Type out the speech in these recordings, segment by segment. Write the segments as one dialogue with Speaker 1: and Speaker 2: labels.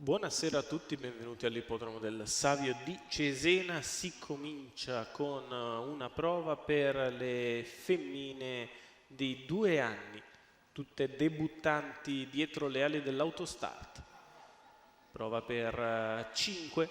Speaker 1: Buonasera a tutti, benvenuti all'ippodromo del Savio di Cesena. Si comincia con una prova per le femmine di 2 anni, tutte debuttanti dietro le ali dell'Autostart. Prova per 5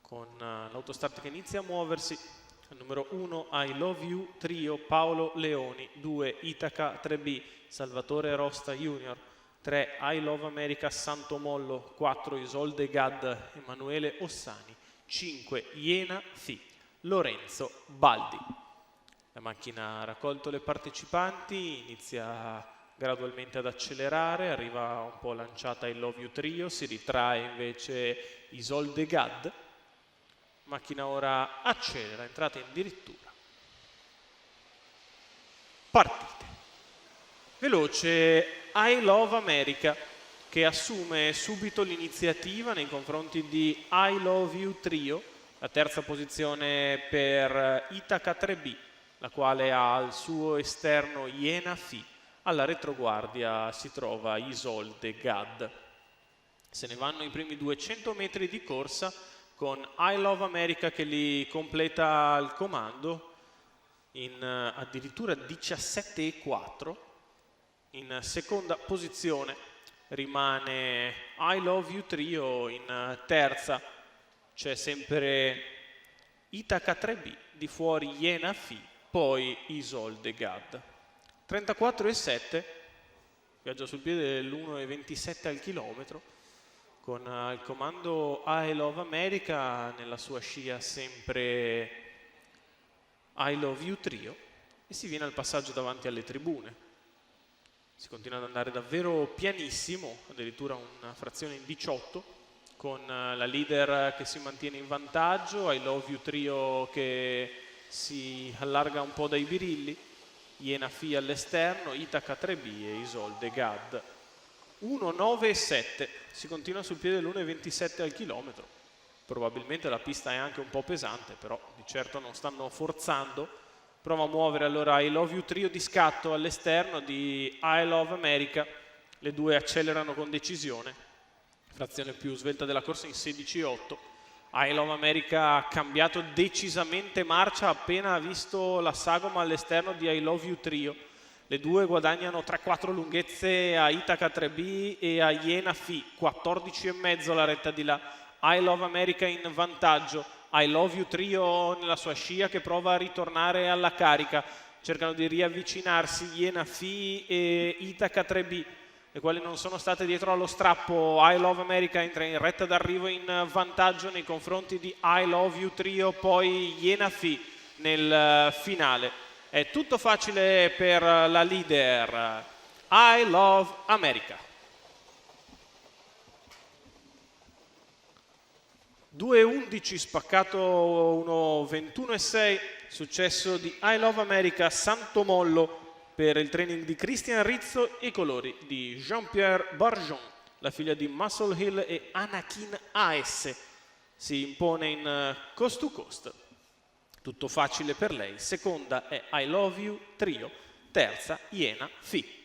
Speaker 1: con l'Autostart che inizia a muoversi. Al numero 1 I Love You Trio Paolo Leoni, 2 Itaca 3B Salvatore Rosta Junior, 3 I Love America Santo Mollo, 4 Isolde Gad Emanuele Ossani, 5 Iena Fi Lorenzo Baldi. La macchina ha raccolto le partecipanti, inizia gradualmente ad accelerare, arriva un po' lanciata I Love You Trio, si ritrae invece Isolde Gad. Macchina ora accelera, entrata in dirittura. Partite. Veloce I Love America, che assume subito l'iniziativa nei confronti di I Love You Trio, la terza posizione per Itaca 3B, la quale ha al suo esterno Iena Fi, alla retroguardia si trova Isolde Gad. Se ne vanno i primi 200 metri di corsa con I Love America che li completa il comando in addirittura 17,4. In seconda posizione rimane I Love You Trio, in terza c'è sempre Itaca 3B, di fuori Iena Fi, poi Isolde Gad. 34,7, viaggia sul piede dell'1,27 al chilometro, con il comando I Love America, nella sua scia sempre I Love You Trio, e si viene al passaggio davanti alle tribune. Si continua ad andare davvero pianissimo, addirittura una frazione in 18, con la leader che si mantiene in vantaggio, I Love You Trio che si allarga un po' dai birilli, Iena Fi all'esterno, Itaca 3B e Isolde Gad. 1,9,7, si continua sul piede dell'1,27 al chilometro. Probabilmente la pista è anche un po' pesante, però di certo non stanno forzando. Prova a muovere allora I Love You Trio di scatto all'esterno di I Love America. Le due accelerano con decisione. Frazione più svelta della corsa in 16,8. I Love America ha cambiato decisamente marcia appena ha visto la sagoma all'esterno di I Love You Trio. Le due guadagnano 3-4 lunghezze a Itaca 3B e a Iena Fi, 14,5 la retta di là. I Love America in vantaggio, I Love You Trio nella sua scia che prova a ritornare alla carica. Cercano di riavvicinarsi Iena Fi e Itaca 3B, le quali non sono state dietro allo strappo. I Love America entra in retta d'arrivo in vantaggio nei confronti di I Love You Trio, poi Iena Fi nel finale. È tutto facile per la leader I Love America. 2,11 spaccato 1,21,6, successo di I Love America Santo Mollo per il training di Cristian Rizzo e i colori di Jean-Pierre Barjon, la figlia di Muscle Hill e Anakin AS. Si impone in coast to coast. Tutto facile per lei. Seconda è I Love You Trio, terza Iena Fi.